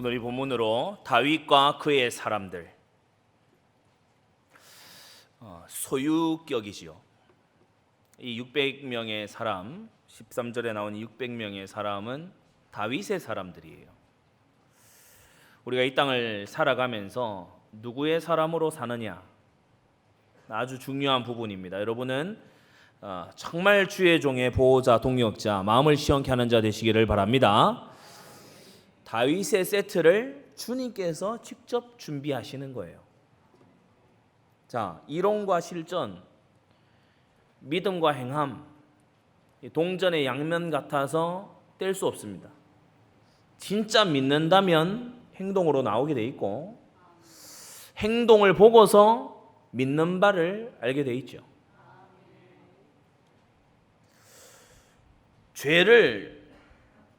오늘 이 본문으로 다윗과 그의 사람들, 소유격이지요. 이 600명의 사람, 13절에 나오는 600명의 사람은 다윗의 사람들이에요. 우리가 이 땅을 살아가면서 누구의 사람으로 사느냐, 아주 중요한 부분입니다. 여러분은 정말 주의 종의 보호자, 동역자, 마음을 시원케 하는 자 되시기를 바랍니다. 다윗의 세트를 주님께서 직접 준비하시는 거예요. 자, 이론과 실전, 믿음과 행함, 동전의 양면 같아서 뗄 수 없습니다. 진짜 믿는다면 행동으로 나오게 돼 있고, 행동을 보고서 믿는 바를 알게 돼 있죠.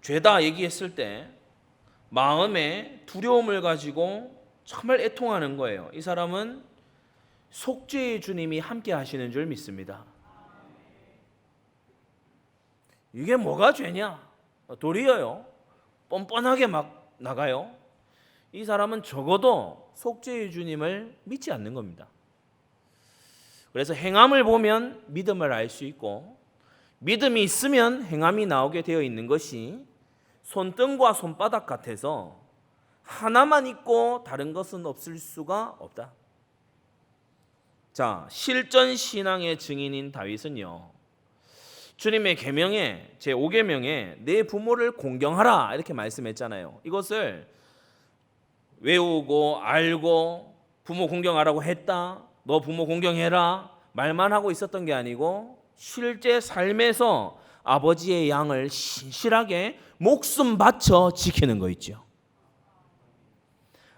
죄다 얘기했을 때 마음에 두려움을 가지고 정말 애통하는 거예요. 이 사람은 속죄의 주님이 함께 하시는 줄 믿습니다. 이게 뭐가 죄냐? 도리어요. 뻔뻔하게 막 나가요. 이 사람은 적어도 속죄의 주님을 믿지 않는 겁니다. 그래서 행함을 보면 믿음을 알 수 있고, 믿음이 있으면 행함이 나오게 되어 있는 것이 손등과 손바닥 같아서 하나만 있고 다른 것은 없을 수가 없다. 자, 실전 신앙의 증인인 다윗은요, 주님의 계명에 제5계명에 내 부모를 공경하라 이렇게 말씀했잖아요. 이것을 외우고 알고 부모 공경하라고 했다, 너 부모 공경해라 말만 하고 있었던 게 아니고 실제 삶에서 아버지의 양을 신실하게 목숨 바쳐 지키는 거 있죠.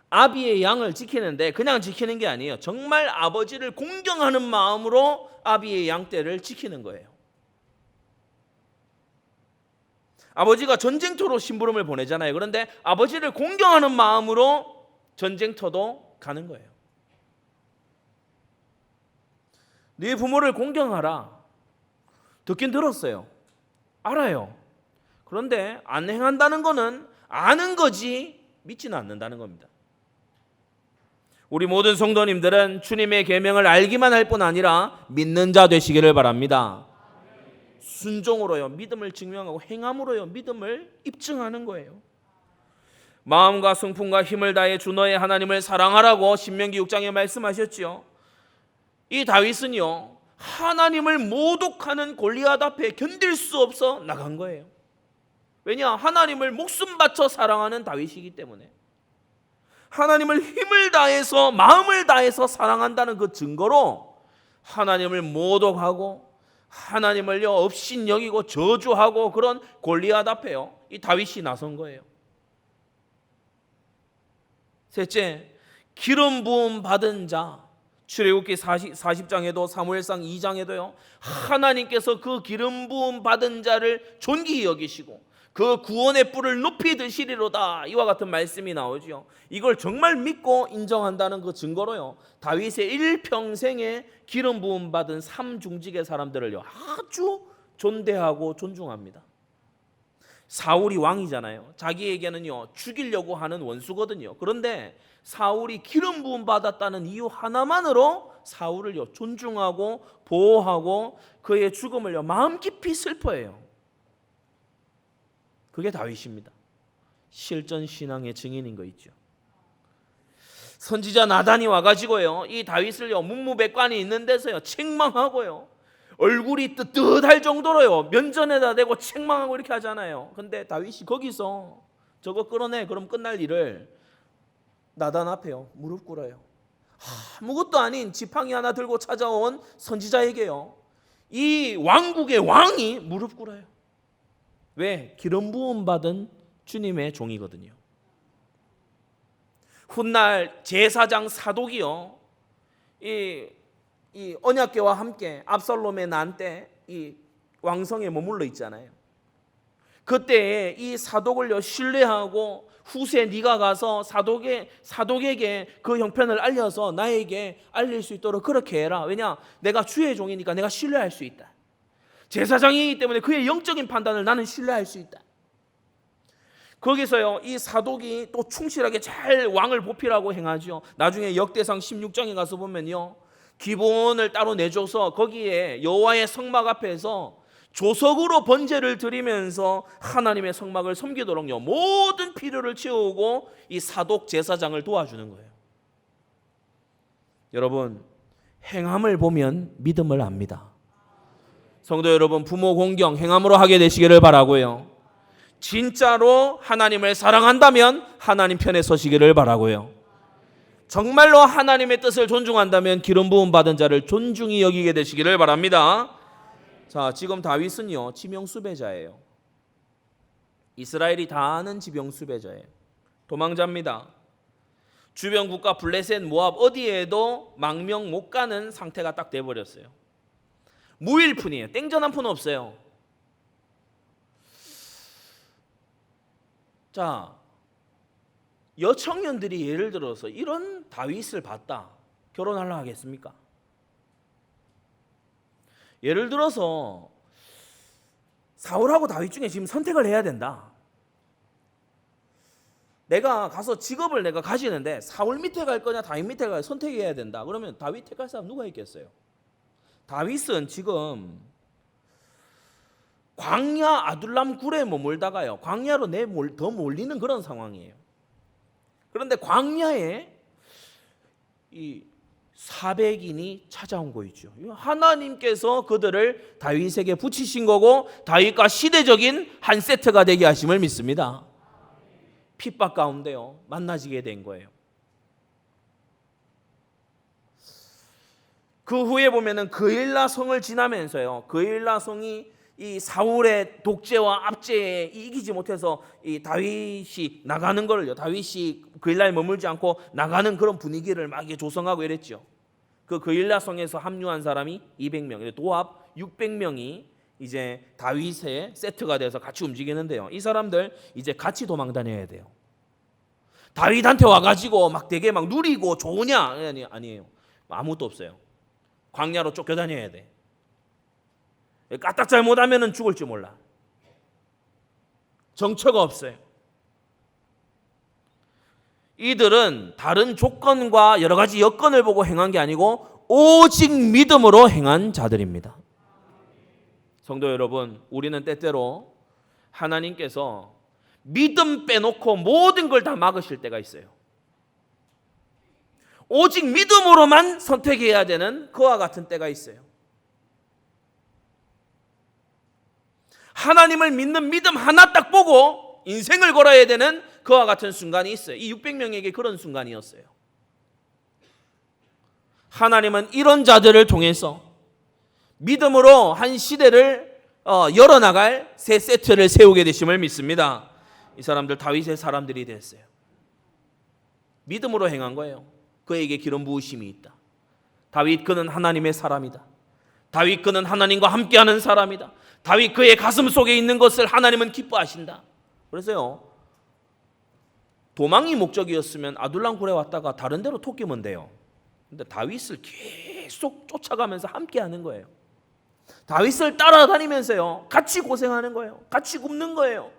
아비의 양을 지키는데 그냥 지키는 게 아니에요. 정말 아버지를 공경하는 마음으로 아비의 양떼를 지키는 거예요. 아버지가 전쟁터로 심부름을 보내잖아요. 그런데 아버지를 공경하는 마음으로 전쟁터도 가는 거예요. 네 부모를 공경하라. 듣긴 들었어요. 알아요. 그런데 안 행한다는 거는 아는 거지 믿지는 않는다는 겁니다. 우리 모든 성도님들은 주님의 계명을 알기만 할 뿐 아니라 믿는 자 되시기를 바랍니다. 순종으로요, 믿음을 증명하고 행함으로요, 믿음을 입증하는 거예요. 마음과 성품과 힘을 다해 주 너의 하나님을 사랑하라고 신명기 6장에 말씀하셨지요. 이 다윗은요, 하나님을 모독하는 골리앗 앞에 견딜 수 없어 나간 거예요. 왜냐? 하나님을 목숨 바쳐 사랑하는 다윗이기 때문에. 하나님을 힘을 다해서 마음을 다해서 사랑한다는 그 증거로 하나님을 모독하고 하나님을요 업신여기고 저주하고 그런 골리앗 앞에요 이 다윗이 나선 거예요. 셋째, 기름 부음 받은 자. 출애굽기 40장에도 사무엘상 2장에도요 하나님께서 그 기름 부음 받은 자를 존귀히 여기시고 그 구원의 뿔을 높이 드시리로다 이와 같은 말씀이 나오죠. 이걸 정말 믿고 인정한다는 그 증거로요 다윗의 일평생에 기름 부음 받은 3중직의 사람들을요 아주 존대하고 존중합니다. 사울이 왕이잖아요. 자기에게는요 죽이려고 하는 원수거든요. 그런데 사울이 기름 부음 받았다는 이유 하나만으로 사울을요 존중하고 보호하고 그의 죽음을요 마음 깊이 슬퍼해요. 그게 다윗입니다. 실전 신앙의 증인인 거 있죠. 선지자 나단이 와가지고요 이 다윗을요 문무백관이 있는 데서요 책망하고요 얼굴이 뜨뜻할 정도로요 면전에다 대고 책망하고 이렇게 하잖아요. 근데 다윗이 거기서 저거 끌어내 그럼 끝날 일을 나단 앞에요 무릎 꿇어요. 아무것도 아닌 지팡이 하나 들고 찾아온 선지자에게요 이 왕국의 왕이 무릎 꿇어요. 왜? 기름 부음 받은 주님의 종이거든요. 훗날 제사장 사독이요 이 언약궤와 함께 압살롬의 난 때 이 왕성에 머물러 있잖아요. 그때 이 사독을요 신뢰하고 후세 네가 가서 사독에게 그 형편을 알려서 나에게 알릴 수 있도록 그렇게 해라. 왜냐? 내가 주의 종이니까 내가 신뢰할 수 있다. 제사장이기 때문에 그의 영적인 판단을 나는 신뢰할 수 있다. 거기서요 이 사독이 또 충실하게 잘 왕을 보필하고 행하죠. 나중에 역대상 16장에 가서 보면요 기본을 따로 내줘서 거기에 여호와의 성막 앞에서 조석으로 번제를 드리면서 하나님의 성막을 섬기도록요 모든 필요를 채우고 이 사독 제사장을 도와주는 거예요. 여러분, 행함을 보면 믿음을 압니다. 성도 여러분, 부모 공경 행함으로 하게 되시기를 바라고요. 진짜로 하나님을 사랑한다면 하나님 편에 서시기를 바라고요. 정말로 하나님의 뜻을 존중한다면 기름 부음 받은 자를 존중히 여기게 되시기를 바랍니다. 자, 지금 다윗은요 지명 수배자예요. 이스라엘이 다 아는 지명 수배자예요. 도망자입니다. 주변 국가 블레셋, 모압 어디에도 망명 못 가는 상태가 딱 돼버렸어요. 무일푼이에요. 땡전 한 푼 없어요. 자, 여청년들이 예를 들어서 이런 다윗을 봤다. 결혼하려 하겠습니까? 예를 들어서 사울하고 다윗 중에 지금 선택을 해야 된다. 내가 가서 직업을 내가 가지는데 사울 밑에 갈 거냐 다윗 밑에 갈 거냐 선택해야 된다. 그러면 다윗 택할 사람 누가 있겠어요? 다윗은 지금 광야 아둘람 굴에 머물다가요 광야로 더 몰리는 그런 상황이에요. 그런데 광야에 이 400인이 찾아온 거 있죠. 하나님께서 그들을 다윗에게 붙이신 거고 다윗과 시대적인 한 세트가 되게 하심을 믿습니다. 핍박 가운데요 만나지게 된 거예요. 그 후에 보면은 그일라 성을 지나면서요 그일라 성이 이 사울의 독재와 압제에 이기지 못해서 이 다윗이 나가는 거를요 다윗이 그일라에 머물지 않고 나가는 그런 분위기를 막 조성하고 이랬죠. 그 그일라 성에서 합류한 사람이 200명, 도합 600명이 이제 다윗의 세트가 돼서 같이 움직이는데요. 이 사람들 이제 같이 도망 다녀야 돼요. 다윗한테 와가지고 막 되게 막 누리고 좋으냐? 아니에요. 아무것도 없어요. 광야로 쫓겨다녀야 돼. 까딱 잘못하면 죽을지 몰라. 정처가 없어요. 이들은 다른 조건과 여러 가지 여건을 보고 행한 게 아니고 오직 믿음으로 행한 자들입니다. 성도 여러분, 우리는 때때로 하나님께서 믿음 빼놓고 모든 걸 다 막으실 때가 있어요. 오직 믿음으로만 선택해야 되는 그와 같은 때가 있어요. 하나님을 믿는 믿음 하나 딱 보고 인생을 걸어야 되는 그와 같은 순간이 있어요. 이 600명에게 그런 순간이었어요. 하나님은 이런 자들을 통해서 믿음으로 한 시대를 열어나갈 새 세트를 세우게 되심을 믿습니다. 이 사람들 다윗의 사람들이 됐어요. 믿음으로 행한 거예요. 그에게 기름 부으심이 있다. 다윗 그는 하나님의 사람이다. 다윗 그는 하나님과 함께하는 사람이다. 다윗 그의 가슴 속에 있는 것을 하나님은 기뻐하신다. 그래서요 도망이 목적이었으면 아둘람 굴에 왔다가 다른 데로 토끼면 돼요. 근데 다윗을 계속 쫓아가면서 함께하는 거예요. 다윗을 따라다니면서요 같이 고생하는 거예요. 같이 굶는 거예요.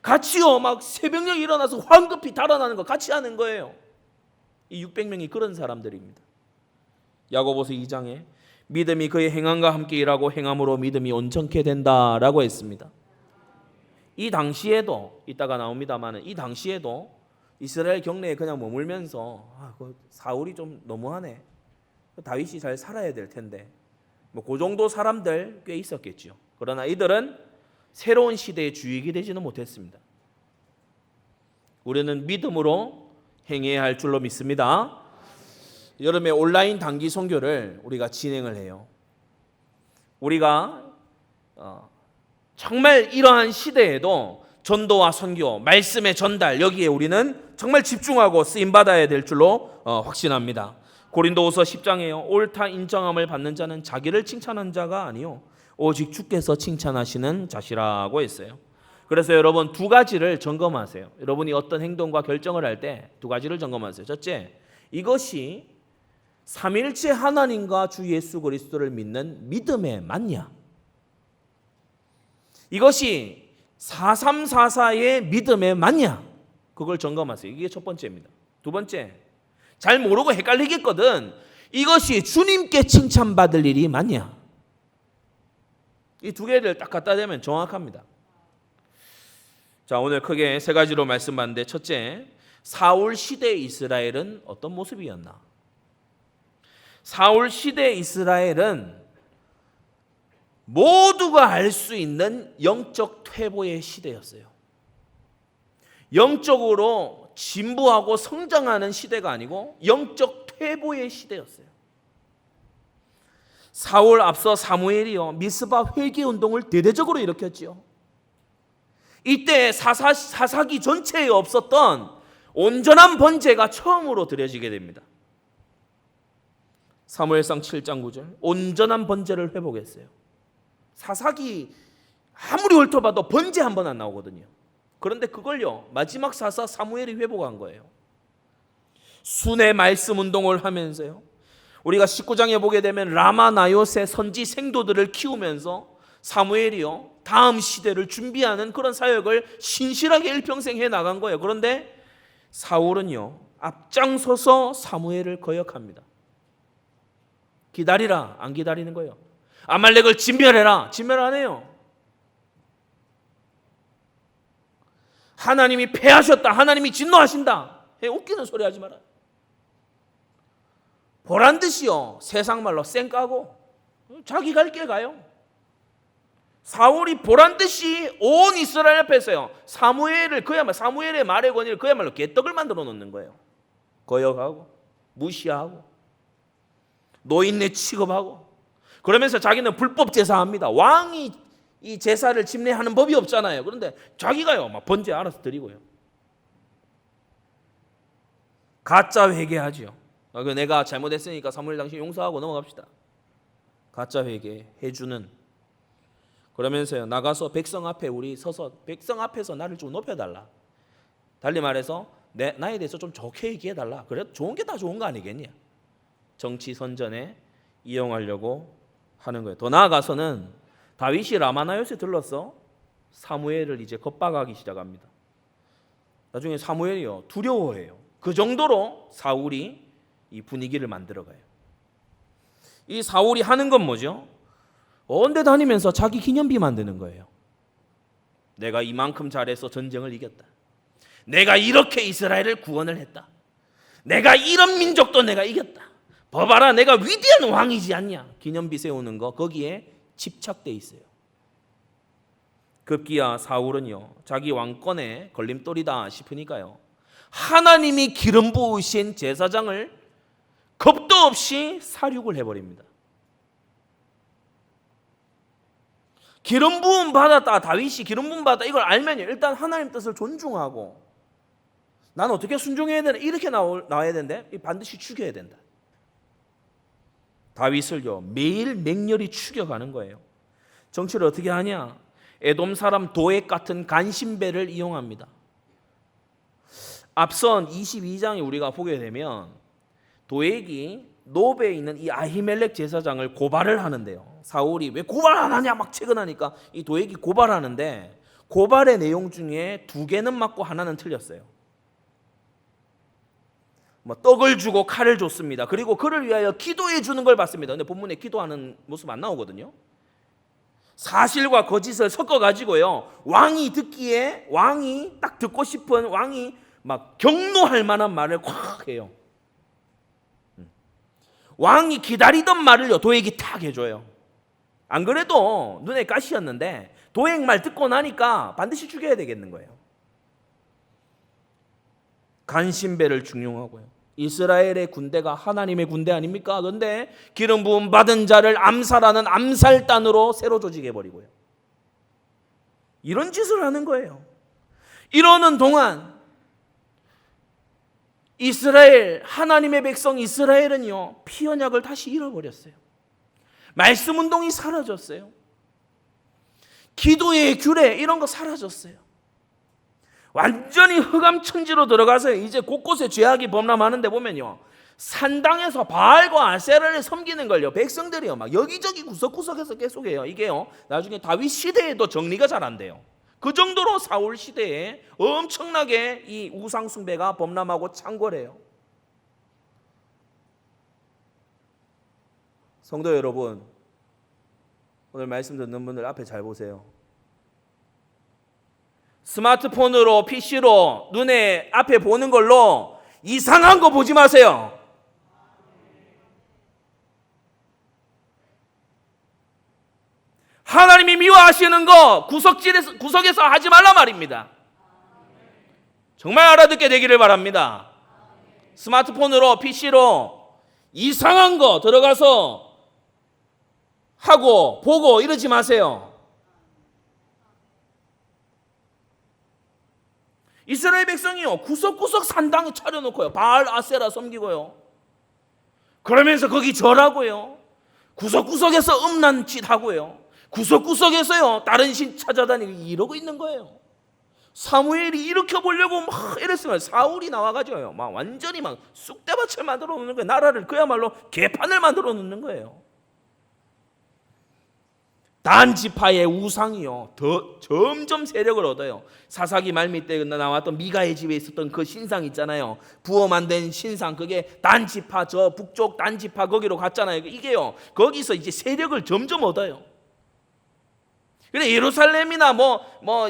같이요 막 새벽녘에 일어나서 황급히 달아나는 거 같이 하는 거예요. 이 600명이 그런 사람들입니다. 야고보서 2장에 믿음이 그의 행함과 함께 일하고 행함으로 믿음이 온전케 된다라고 했습니다. 이 당시에도 이따가 나옵니다만 이 당시에도 이스라엘 경내에 그냥 머물면서 사울이 좀 너무하네. 다윗이 잘 살아야 될 텐데. 그 정도 사람들 꽤 있었겠죠. 그러나 이들은 새로운 시대의 주역이 되지는 못했습니다. 우리는 믿음으로 행해야 할 줄로 믿습니다. 여름에 온라인 단기 선교를 우리가 진행을 해요. 우리가 정말 이러한 시대에도 전도와 선교, 말씀의 전달 여기에 우리는 정말 집중하고 쓰임받아야 될 줄로 확신합니다. 고린도후서 10장에요. 옳다 인정함을 받는 자는 자기를 칭찬한 자가 아니요 오직 주께서 칭찬하시는 자시라고 했어요. 그래서 여러분 두 가지를 점검하세요. 여러분이 어떤 행동과 결정을 할 때 두 가지를 점검하세요. 첫째, 이것이 삼일체 하나님과 주 예수 그리스도를 믿는 믿음에 맞냐? 이것이 4344의 믿음에 맞냐? 그걸 점검하세요. 이게 첫 번째입니다. 두 번째, 잘 모르고 헷갈리겠거든. 이것이 주님께 칭찬받을 일이 맞냐? 이 두 개를 딱 갖다 대면 정확합니다. 자, 오늘 크게 세 가지로 말씀봤는데, 첫째, 사울 시대 이스라엘은 어떤 모습이었나? 사울 시대 이스라엘은 모두가 알 수 있는 영적 퇴보의 시대였어요. 영적으로 진보하고 성장하는 시대가 아니고 영적 퇴보의 시대였어요. 사울 앞서 사무엘이요, 미스바 회개 운동을 대대적으로 일으켰지요. 이때 사사기 전체에 없었던 온전한 번제가 처음으로 드려지게 됩니다. 사무엘상 7장 9절, 온전한 번제를 회복했어요. 사사기 아무리 훑어봐도 번제 한 번 안 나오거든요. 그런데 그걸요, 마지막 사사 사무엘이 회복한 거예요. 순회 말씀 운동을 하면서요, 우리가 19장에 보게 되면 라마 나요세 선지 생도들을 키우면서 사무엘이요, 다음 시대를 준비하는 그런 사역을 신실하게 일평생 해 나간 거예요. 그런데 사울은요, 앞장서서 사무엘을 거역합니다. 기다리라, 안 기다리는 거예요. 아말렉을 진멸해라, 진멸 안 해요. 하나님이 패하셨다, 하나님이 진노하신다, 웃기는 소리 하지 마라. 보란 듯이요, 세상 말로 쌩 까고 자기 갈 길 가요. 사울이 보란 듯이 온 이스라엘 앞에서요, 사무엘을, 그야말로 사무엘의 말의 권위를 그야말로 개떡을 만들어 놓는 거예요. 거역하고 무시하고 노인네 취급하고, 그러면서 자기는 불법 제사합니다. 왕이 이 제사를 침례하는 법이 없잖아요. 그런데 자기가요, 막 번제 알아서 드리고요. 가짜 회개하지요. 내가 잘못했으니까 사무엘 당신 용서하고 넘어갑시다. 가짜 회개 해주는. 그러면서요, 나가서 백성 앞에 우리 서서 백성 앞에서 나를 좀 높여달라. 달리 말해서 나에 대해서 좀 좋게 얘기해달라. 그래 좋은 게 다 좋은 거 아니겠냐. 정치 선전에 이용하려고 하는 거예요. 더 나아가서는 다윗이 라마나요스에 들러서 사무엘을 이제 겁박하기 시작합니다. 나중에 사무엘이요, 두려워해요. 그 정도로 사울이 이 분위기를 만들어가요. 이 사울이 하는 건 뭐죠? 언제 다니면서 자기 기념비 만드는 거예요. 내가 이만큼 잘해서 전쟁을 이겼다. 내가 이렇게 이스라엘을 구원을 했다. 내가 이런 민족도 내가 이겼다. 봐봐라, 내가 위대한 왕이지 않냐. 기념비 세우는 거, 거기에 집착돼 있어요. 급기야 사울은요, 자기 왕권에 걸림돌이다 싶으니까요, 하나님이 기름 부으신 제사장을 겁도 없이 살육을 해버립니다. 기름 부음 받았다, 다윗이 기름 부음 받았다, 이걸 알면요, 일단 하나님 뜻을 존중하고, 난 어떻게 순종해야 되나, 이렇게 나와야 되는데 반드시 죽여야 된다. 다윗을요, 매일 맹렬히 죽여가는 거예요. 정치를 어떻게 하냐? 에돔 사람 도액 같은 간신배를 이용합니다. 앞선 22장에 우리가 보게 되면 도액이 노베에 있는 이 아히멜렉 제사장을 고발을 하는데요, 사울이 왜 고발 안 하냐 막 채근하니까 이 도액이 고발하는데, 고발의 내용 중에 2개는 맞고 하나는 틀렸어요. 떡을 주고 칼을 줬습니다. 그리고 그를 위하여 기도해 주는 걸 봤습니다. 근데 본문에 기도하는 모습 안 나오거든요. 사실과 거짓을 섞어 가지고요, 왕이 듣기에, 왕이 딱 듣고 싶은, 왕이 막 경노할 만한 말을 콱 해요. 왕이 기다리던 말을요, 도액이 탁 해줘요. 안 그래도 눈에 가시였는데 도액 말 듣고 나니까 반드시 죽여야 되겠는 거예요. 간신배를 중용하고요. 이스라엘의 군대가 하나님의 군대 아닙니까? 그런데 기름 부음 받은 자를 암살하는 암살단으로 새로 조직해버리고요. 이런 짓을 하는 거예요. 이러는 동안 이스라엘, 하나님의 백성 이스라엘은요, 피언약을 다시 잃어버렸어요. 말씀 운동이 사라졌어요. 기도의 규례, 이런 거 사라졌어요. 완전히 흑암천지로 들어가서 이제 곳곳에 죄악이 범람하는데 보면요, 산당에서 바알과 아세라를 섬기는 걸요, 백성들이요 막 여기저기 구석구석에서 계속해요. 이게요, 나중에 다윗 시대에도 정리가 잘 안 돼요. 그 정도로 사울 시대에 엄청나게 이 우상 숭배가 범람하고 창궐해요. 성도 여러분, 오늘 말씀 듣는 분들 앞에 잘 보세요. 스마트폰으로 PC로 눈에 앞에 보는 걸로 이상한 거 보지 마세요. 하나님이 미워하시는 거 구석에서 하지 말라 말입니다. 정말 알아듣게 되기를 바랍니다. 스마트폰으로 PC로 이상한 거 들어가서 하고 보고 이러지 마세요. 이스라엘 백성이요, 구석구석 산당에 차려놓고요, 바알 아세라 섬기고요, 그러면서 거기 절하고요, 구석구석에서 음란 짓 하고요, 구석구석에서요 다른 신 찾아다니고 이러고 있는 거예요. 사무엘이 일으켜 보려고 막 이랬으면 사울이 나와가지고요 막 완전히 막 쑥대밭을 만들어 놓는 거예요. 나라를 그야말로 개판을 만들어 놓는 거예요. 단 지파의 우상이요 더 점점 세력을 얻어요. 사사기 말미 때 나왔던 미가의 집에 있었던 그 신상 있잖아요. 부어 만든 신상, 그게 단 지파, 저 북쪽 단 지파 거기로 갔잖아요. 이게요 거기서 이제 세력을 점점 얻어요. 그래 예루살렘이나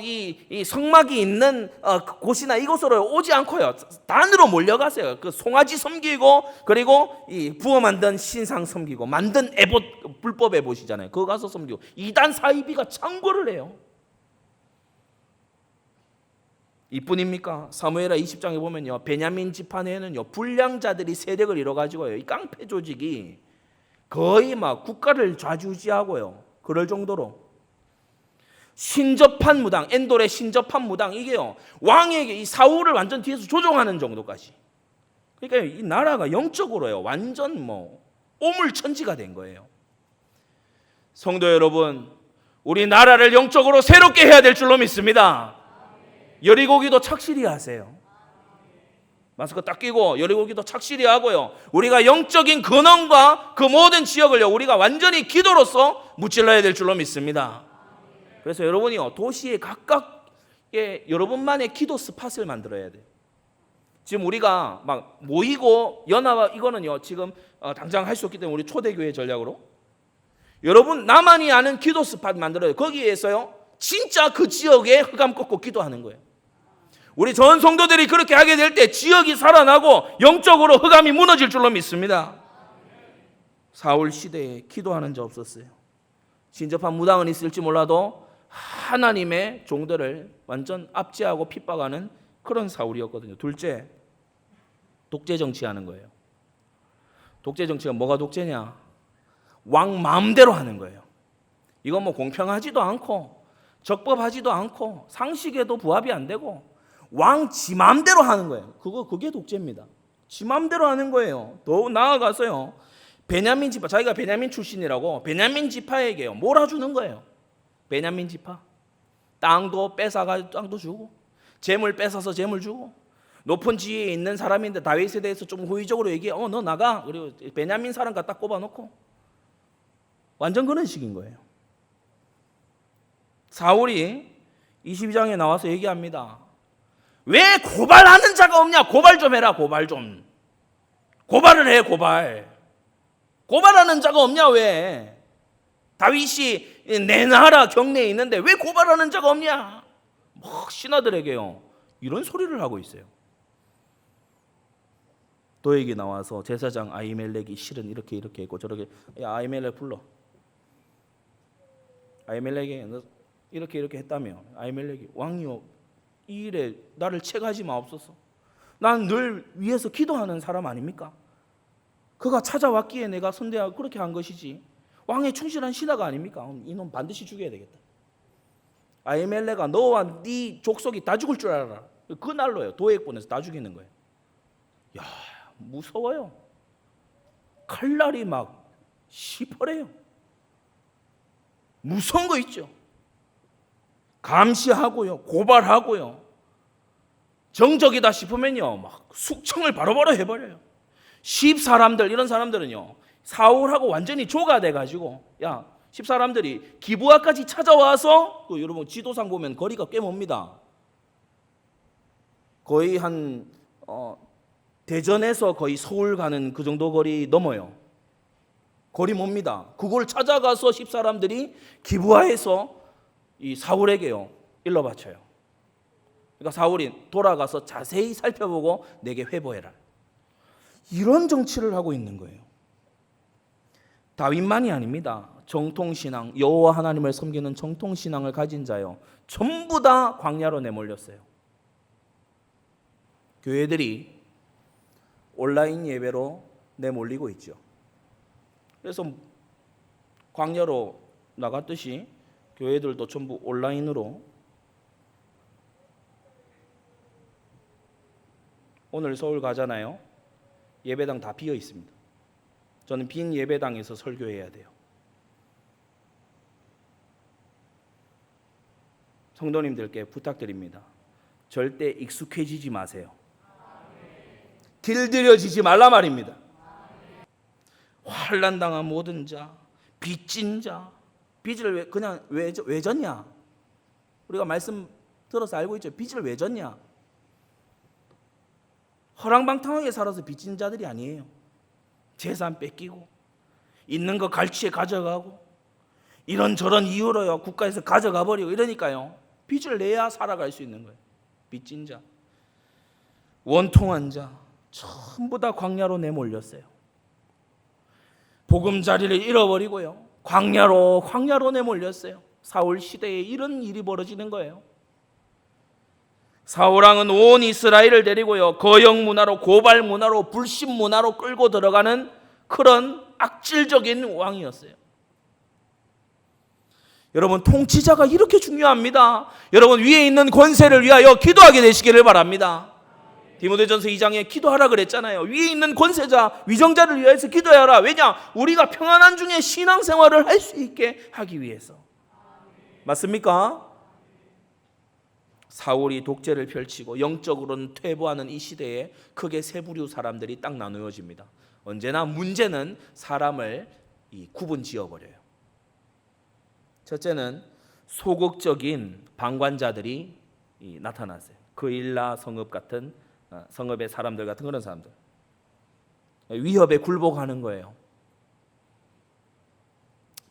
이 성막이 있는 곳이나 이곳으로 오지 않고요 단으로 몰려가세요. 그 송아지 섬기고, 그리고 이 부어 만든 신상 섬기고, 만든 에봇, 불법 에봇이잖아요. 그거 가서 섬기고, 이단 사이비가 창궐을 해요. 이뿐입니까? 사무엘하 20장에 보면요 베냐민 지파 내에는요 불량자들이 세력을 이뤄가지고요 이 깡패 조직이 거의 막 국가를 좌지우지하고요 그럴 정도로 신접한 무당, 엔돌의 신접한 무당, 이게요 왕에게 이 사울을 완전 뒤에서 조종하는 정도까지. 그러니까 이 나라가 영적으로요 완전 오물천지가 된 거예요. 성도 여러분, 우리 나라를 영적으로 새롭게 해야 될 줄로 믿습니다. 여리고기도 착실히 하세요. 마스크 딱 끼고 여리고기도 착실히 하고요, 우리가 영적인 근원과 그 모든 지역을요 우리가 완전히 기도로서 무찔러야 될 줄로 믿습니다. 그래서 여러분이요 도시에 각각의 여러분만의 기도 스팟을 만들어야 돼요. 지금 우리가 막 모이고 연합, 이거는요 지금 당장 할 수 없기 때문에 우리 초대교회 전략으로 여러분 나만이 아는 기도 스팟 만들어요. 거기에서요 진짜 그 지역에 흑암 꺾고 기도하는 거예요. 우리 전 성도들이 그렇게 하게 될 때 지역이 살아나고 영적으로 흑암이 무너질 줄로 믿습니다. 사울 시대에 기도하는 자 없었어요. 신접한 무당은 있을지 몰라도 하나님의 종들을 완전 압제하고 핍박하는 그런 사울이었거든요. 둘째, 독재 정치하는 거예요. 독재 정치가 뭐가 독재냐? 왕 마음대로 하는 거예요. 이건 공평하지도 않고 적법하지도 않고 상식에도 부합이 안 되고 왕 지 마음대로 하는 거예요. 그게 독재입니다. 지 마음대로 하는 거예요. 더 나아가서요 베냐민 지파, 자기가 베냐민 출신이라고 베냐민 지파에게요 몰아주는 거예요. 베냐민 지파 땅도 뺏어가 땅도 주고, 재물 뺏어서 재물 주고, 높은 지위에 있는 사람인데 다윗에 대해서 좀 호의적으로 얘기해. 너 나가. 그리고 베냐민 사람 갖다 꼽아놓고 완전 그런 식인 거예요. 사울이 22장에 나와서 얘기합니다. 왜 고발하는 자가 없냐? 고발 좀 해라. 고발 좀. 고발을 해. 고발하는 자가 없냐? 왜? 다윗이 내 나라 경내에 있는데 왜 고발하는 자가 없냐? 막 신하들에게요 이런 소리를 하고 있어요. 도액이 나와서 제사장 아히멜렉이 실은 이렇게 했고 저렇게, 야 아히멜렉 불러. 아히멜렉이 이렇게 했다며. 아히멜렉이 왕이요 이 일에 나를 채가지 마옵소서. 난 늘 위에서 기도하는 사람 아닙니까? 그가 찾아왔기에 내가 선대하고 그렇게 한 것이지 왕의 충실한 신하가 아닙니까? 이놈 반드시 죽여야 되겠다. 아히멜렉아 너와 네 족속이 다 죽을 줄 알아라. 그날로요 도액 보내서 다 죽이는 거예요. 야 무서워요. 칼날이 막 시퍼래요. 무서운 거 있죠. 감시하고요 고발하고요 정적이다 싶으면요 막 숙청을 바로바로 해버려요. 10사람들 이런 사람들은요 사울하고 완전히 조가 돼가지고 야 10사람들이 기브아까지 찾아와서 여러분 지도상 보면 거리가 꽤 멉니다. 거의 한 대전에서 거의 서울 가는 그 정도 거리 넘어요. 거리 멉니다. 그걸 찾아가서 10사람들이 기브아에서 이 사울에게요 일러 바쳐요. 그러니까 사울이 돌아가서 자세히 살펴보고 내게 회보해라. 이런 정치를 하고 있는 거예요. 다윗만이 아닙니다. 정통신앙, 여호와 하나님을 섬기는 정통신앙을 가진 자요 전부 다 광야로 내몰렸어요. 교회들이 온라인 예배로 내몰리고 있죠. 그래서 광야로 나갔듯이 교회들도 전부 온라인으로 오늘 서울 가잖아요. 예배당 다 비어 있습니다. 저는 빈 예배당에서 설교해야 돼요. 성도님들께 부탁드립니다. 절대 익숙해지지 마세요. 길들여지지 말라 말입니다. 환난당한 모든 자, 빚진 자, 빚을 그냥 왜 졌냐? 우리가 말씀 들어서 알고 있죠. 빚을 왜 졌냐? 허랑방탕하게 살아서 빚진 자들이 아니에요. 재산 뺏기고 있는 거 갈취해 가져가고 이런저런 이유로요 국가에서 가져가 버리고 이러니까요 빚을 내야 살아갈 수 있는 거예요. 빚진 자, 원통한 자 전부 다 광야로 내몰렸어요. 보금자리를 잃어버리고요 광야로 내몰렸어요. 사울 시대에 이런 일이 벌어지는 거예요. 사울왕은 온 이스라엘을 데리고요 거역 문화로, 고발 문화로, 불신 문화로 끌고 들어가는 그런 악질적인 왕이었어요. 여러분 통치자가 이렇게 중요합니다. 여러분 위에 있는 권세를 위하여 기도하게 되시기를 바랍니다. 디모데전서 2장에 기도하라 그랬잖아요. 위에 있는 권세자, 위정자를 위해서 기도하라. 왜냐? 우리가 평안한 중에 신앙생활을 할 수 있게 하기 위해서. 맞습니까? 사울이 독재를 펼치고 영적으로는 퇴보하는 이 시대에 크게 세 부류 사람들이 딱 나누어집니다. 언제나 문제는 사람을 구분 지어버려요. 첫째는 소극적인 방관자들이 나타났어요. 그일라 성읍 같은 성읍의 사람들 같은 그런 사람들. 위협에 굴복하는 거예요.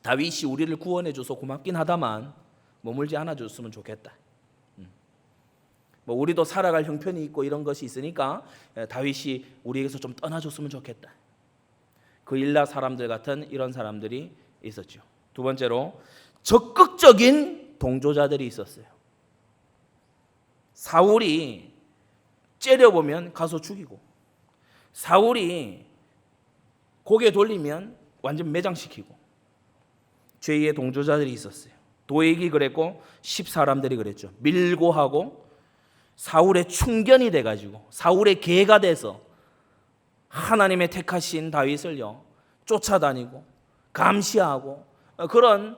다윗이 우리를 구원해줘서 고맙긴 하다만 머물지 않아줬으면 좋겠다. 우리도 살아갈 형편이 있고 이런 것이 있으니까 다윗이 우리에게서 좀 떠나줬으면 좋겠다. 그일라 사람들 같은 이런 사람들이 있었죠. 두 번째로 적극적인 동조자들이 있었어요. 사울이 째려보면 가서 죽이고, 사울이 고개 돌리면 완전 매장시키고, 죄의 동조자들이 있었어요. 도액이 그랬고 10사람들이 그랬죠. 밀고 하고 사울의 충견이 돼가지고 사울의 계가 돼서 하나님의 택하신 다윗을요 쫓아다니고 감시하고 그런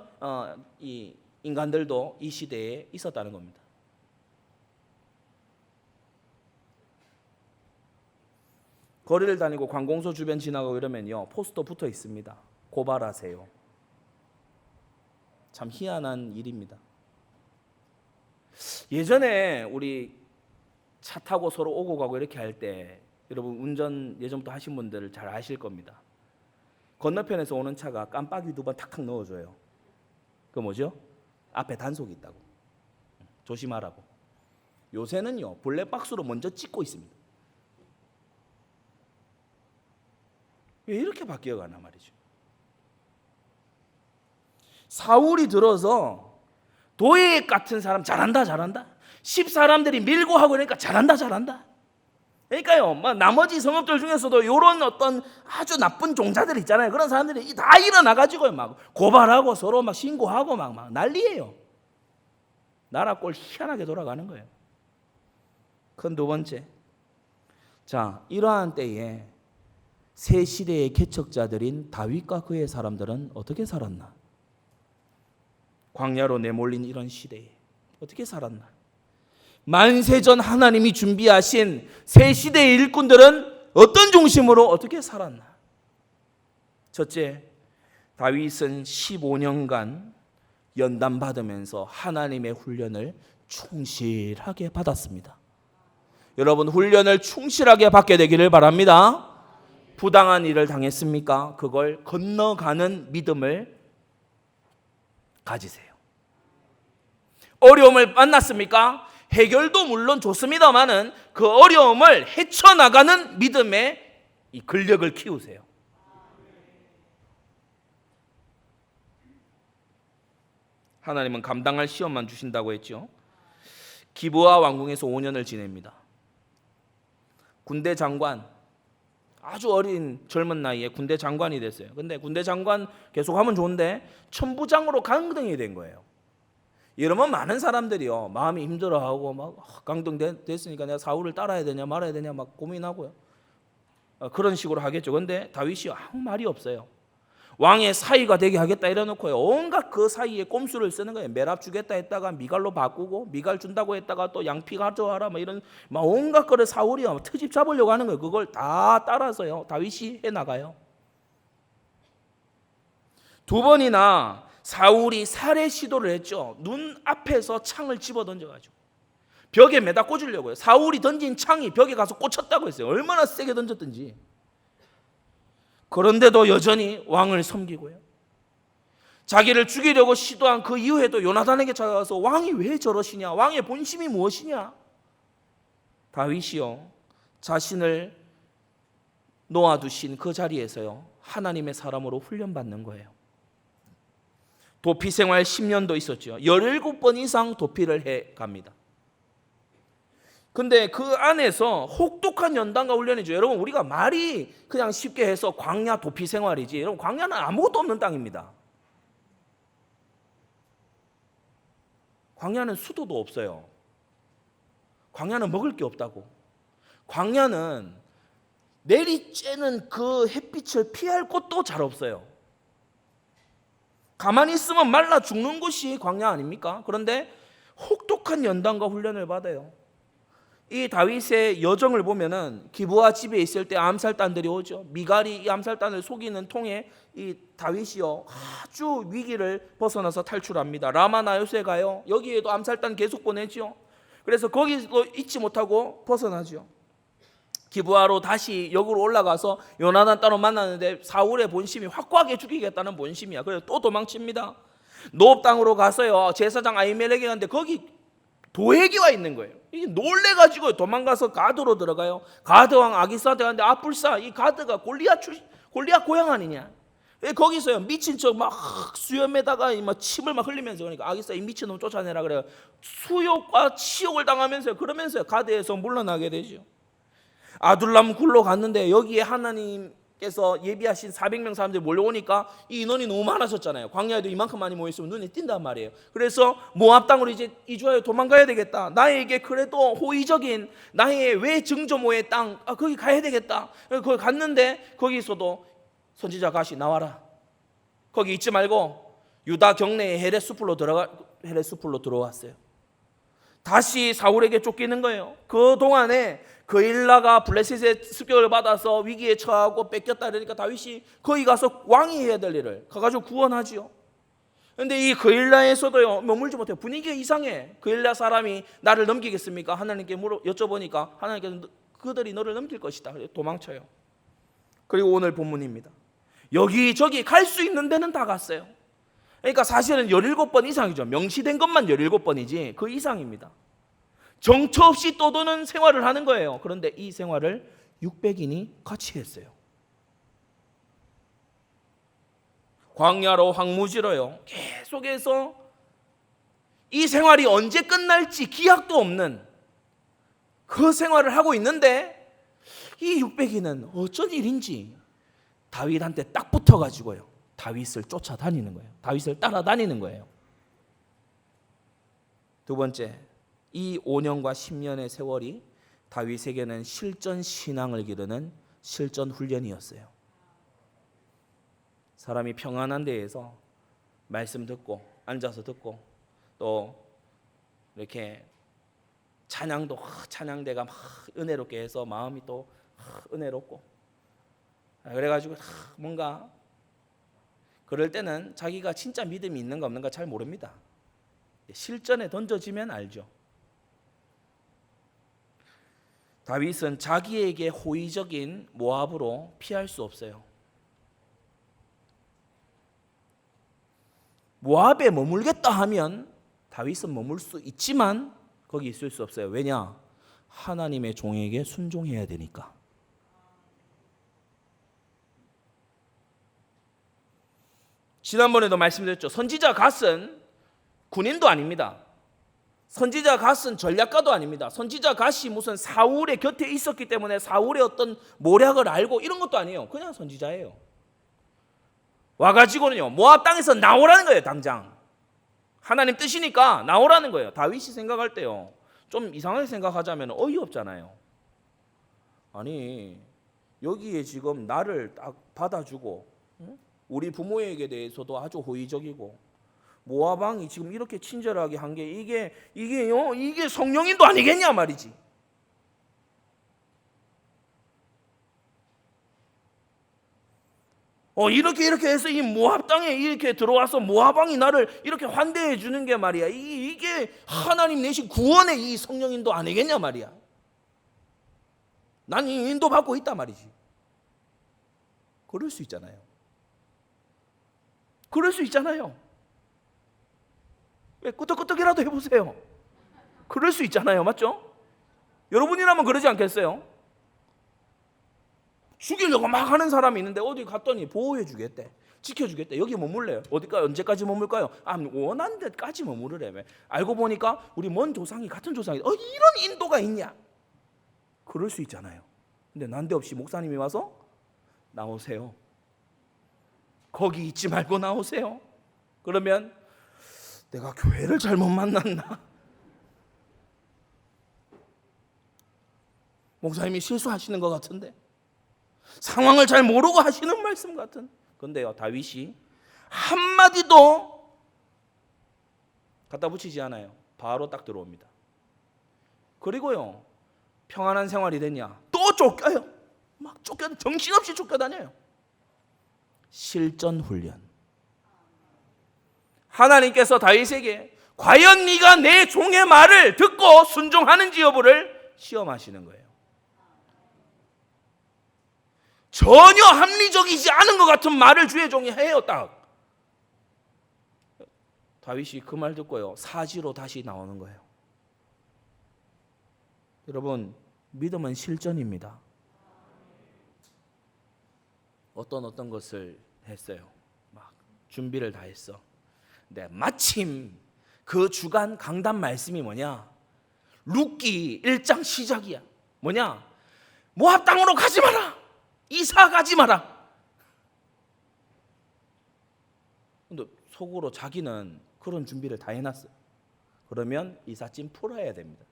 이 인간들도 이 시대에 있었다는 겁니다. 거리를 다니고 관공서 주변 지나가고 이러면요 포스터 붙어 있습니다. 고발하세요. 참 희한한 일입니다. 예전에 우리 차 타고 서로 오고 가고 이렇게 할 때 여러분 운전 예전부터 하신 분들 잘 아실 겁니다. 건너편에서 오는 차가 깜빡이 2번 탁탁 넣어줘요. 그거 뭐죠? 앞에 단속이 있다고. 조심하라고. 요새는요 블랙박스로 먼저 찍고 있습니다. 왜 이렇게 바뀌어가나 말이죠. 사울이 들어서 도액 같은 사람 잘한다 10사람들이 밀고 하고 그러니까 잘한다. 그러니까요 나머지 성읍들 중에서도 이런 어떤 아주 나쁜 종자들 있잖아요. 그런 사람들이 다 일어나가지고 막 고발하고 서로 막 신고하고 막 난리예요. 나라 꼴 희한하게 돌아가는 거예요. 큰 두 번째, 자 이러한 때에 새 시대의 개척자들인 다윗과 그의 사람들은 어떻게 살았나? 광야로 내몰린 이런 시대에 어떻게 살았나? 만세전 하나님이 준비하신 새 시대의 일꾼들은 어떤 중심으로 어떻게 살았나? 첫째, 다윗은 15년간 연단 받으면서 하나님의 훈련을 충실하게 받았습니다. 여러분, 훈련을 충실하게 받게 되기를 바랍니다. 부당한 일을 당했습니까? 그걸 건너가는 믿음을 가지세요. 어려움을 만났습니까? 해결도 물론 좋습니다만은 그 어려움을 헤쳐나가는 믿음의 이 근력을 키우세요. 하나님은 감당할 시험만 주신다고 했죠. 기브아 왕궁에서 5년을 지냅니다. 군대 장관, 아주 어린 젊은 나이에 군대 장관이 됐어요. 근데 군대 장관 계속하면 좋은데 천부장으로 강등이 된 거예요. 이러면 많은 사람들이요, 마음이 힘들어하고 막 강등됐으니까 내가 사울을 따라야 되냐 말아야 되냐 막 고민하고요. 그런 식으로 하겠죠. 근데 다윗이 아무 말이 없어요. 왕의 사위가 되게 하겠다 이래놓고요, 온갖 그 사이에 꼼수를 쓰는 거예요. 메랍 주겠다 했다가 미갈로 바꾸고, 미갈 준다고 했다가 또 양피 가져와라 뭐 이런 막 온갖 거를 사울이 트집 잡으려고 하는 거예요. 그걸 다 따라서요 다윗이 해나가요. 2번이나 사울이 살해 시도를 했죠. 눈 앞에서 창을 집어 던져가지고 벽에 매다 꽂으려고요. 사울이 던진 창이 벽에 가서 꽂혔다고 했어요. 얼마나 세게 던졌든지. 그런데도 여전히 왕을 섬기고요. 자기를 죽이려고 시도한 그 이후에도 요나단에게 찾아가서 왕이 왜 저러시냐, 왕의 본심이 무엇이냐. 다윗이요, 자신을 놓아두신 그 자리에서요 하나님의 사람으로 훈련받는 거예요. 도피 생활 10년도 있었죠. 17번 이상 도피를 해 갑니다. 근데 그 안에서 혹독한 연단과 훈련이죠. 여러분, 우리가 말이 그냥 쉽게 해서 광야 도피 생활이지, 여러분 광야는 아무것도 없는 땅입니다. 광야는 수도도 없어요. 광야는 먹을 게 없다고. 광야는 내리쬐는 그 햇빛을 피할 곳도 잘 없어요. 가만히 있으면 말라 죽는 곳이 광야 아닙니까? 그런데 혹독한 연단과 훈련을 받아요. 이 다윗의 여정을 보면은 기브아 집에 있을 때 암살단들이 오죠. 미갈이 이 암살단을 속이는 통에 이 다윗이요 아주 위기를 벗어나서 탈출합니다. 라마 나요세 가요. 여기에도 암살단 계속 보내죠. 그래서 거기도 잊지 못하고 벗어나죠. 기브아로 다시 역으로 올라가서 요나단 따로 만나는데 사울의 본심이 확고하게 죽이겠다는 본심이야. 그래서 또 도망칩니다. 노업 땅으로 가서요 제사장 아히멜렉에 갔는데 거기 도회기와 있는 거예요. 이게 놀래가지고 도망가서 가드로 들어가요. 가드 왕 아기스한테 갔는데 불사, 이 가드가 골리앗 고향 아니냐. 거기서요 미친 척 막 수염에다가 막 침을 막 흘리면서, 그러니까 아기스 이 미친놈 쫓아내라 그래요. 수욕과 치욕을 당하면서 그러면서 가드에서 물러나게 되죠. 아둘람 굴로 갔는데 여기에 하나님께서 예비하신 400명 사람들이 몰려오니까 이 인원이 너무 많아졌잖아요. 광야에도 이만큼 많이 모였으면 눈에 띈단 말이에요. 그래서 모압 땅으로 이제 이주하여 도망가야 되겠다. 나에게 그래도 호의적인 나의 외증조모의 땅, 거기 가야 되겠다. 거기 갔는데 거기서도 선지자 가시 나와라. 거기 있지 말고 유다 경내의 헤레스풀로 들어왔어요. 다시 사울에게 쫓기는 거예요. 그 동안에 그일라가 블레셋의 습격을 받아서 위기에 처하고 뺏겼다 그러니까 다윗이 거기 가서 왕이 해야 될 일을 가가지고 구원하지요. 그런데 이 그일라에서도요 머물지 못해요. 분위기가 이상해. 그일라 사람이 나를 넘기겠습니까? 하나님께 여쭤보니까 하나님께서 그들이 너를 넘길 것이다. 도망쳐요. 그리고 오늘 본문입니다. 여기저기 갈 수 있는 데는 다 갔어요. 그러니까 사실은 17번 이상이죠. 명시된 것만 17번이지 그 이상입니다. 정처 없이 떠도는 생활을 하는 거예요. 그런데 이 생활을 600인이 같이 했어요. 광야로 황무지로요 계속해서 이 생활이 언제 끝날지 기약도 없는 그 생활을 하고 있는데 이 600인은 어쩐 일인지 다윗한테 딱 붙어가지고요 다윗을 쫓아다니는 거예요. 다윗을 따라다니는 거예요. 두 번째, 이 5년과 10년의 세월이 다윗에게는 실전 신앙을 기르는 실전 훈련이었어요. 사람이 평안한 데에서 말씀 듣고 앉아서 듣고 또 이렇게 찬양도 찬양대가 막 은혜롭게 해서 마음이 또 은혜롭고, 그래가지고 뭔가 그럴 때는 자기가 진짜 믿음이 있는가 없는가 잘 모릅니다. 실전에 던져지면 알죠. 다윗은 자기에게 호의적인 모압으로 피할 수 없어요. 모압에 머물겠다 하면 다윗은 머물 수 있지만 거기 있을 수 없어요. 왜냐? 하나님의 종에게 순종해야 되니까. 지난번에도 말씀드렸죠. 선지자 갓은 군인도 아닙니다. 선지자 갓은 전략가도 아닙니다. 선지자 갓이 무슨 사울의 곁에 있었기 때문에 사울의 어떤 모략을 알고 이런 것도 아니에요. 그냥 선지자예요. 와가지고는요, 모압 땅에서 나오라는 거예요. 당장 하나님 뜻이니까 나오라는 거예요. 다윗이 생각할 때요, 좀 이상하게 생각하자면 어이없잖아요. 아니, 여기에 지금 나를 딱 받아주고, 우리 부모에게 대해서도 아주 호의적이고, 모압 왕이 지금 이렇게 친절하게 한 게 이게 성령인도 아니겠냐 말이지. 이렇게 해서 이 모압 땅에 이렇게 들어와서 모압 왕이 나를 이렇게 환대해 주는 게 말이야. 이게 하나님 내신 구원의 이 성령인도 아니겠냐 말이야. 난 이 인도 받고 있단 말이지. 그럴 수 있잖아요. 그럴 수 있잖아요. 왜 끄덕끄덕이라도 해보세요. 그럴 수 있잖아요. 맞죠? 여러분이라면 그러지 않겠어요? 죽이려고 막 하는 사람이 있는데 어디 갔더니 보호해 주겠대, 지켜주겠대. 여기 머물래요. 어디까 언제까지 머물까요? 원하는 데까지 머무르래. 알고 보니까 우리 먼 조상이 같은 조상이 이런 인도가 있냐? 그럴 수 있잖아요. 근데 난데없이 목사님이 와서 나오세요. 거기 있지 말고 나오세요. 그러면 내가 교회를 잘못 만났나? 목사님이 실수하시는 것 같은데, 상황을 잘 모르고 하시는 말씀 같은. 근데요, 다윗이 한마디도 갖다 붙이지 않아요. 바로 딱 들어옵니다. 그리고요, 평안한 생활이 됐냐? 또 쫓겨요. 막 정신없이 쫓겨다녀요. 실전 훈련. 하나님께서 다윗에게 과연 네가 내 종의 말을 듣고 순종하는지 여부를 시험하시는 거예요. 전혀 합리적이지 않은 것 같은 말을 주의 종이 해요. 딱 다윗이 그 말 듣고요, 사지로 다시 나오는 거예요. 여러분, 믿음은 실전입니다. 어떤 것을 했어요. 막 준비를 다 했어. 근데 마침 그 주간 강단 말씀이 뭐냐? 룻기 1장 시작이야. 뭐냐? 모압 땅으로 가지 마라. 이사 가지 마라. 근데 속으로 자기는 그런 준비를 다 해놨어요. 그러면 이삿짐 풀어야 됩니다.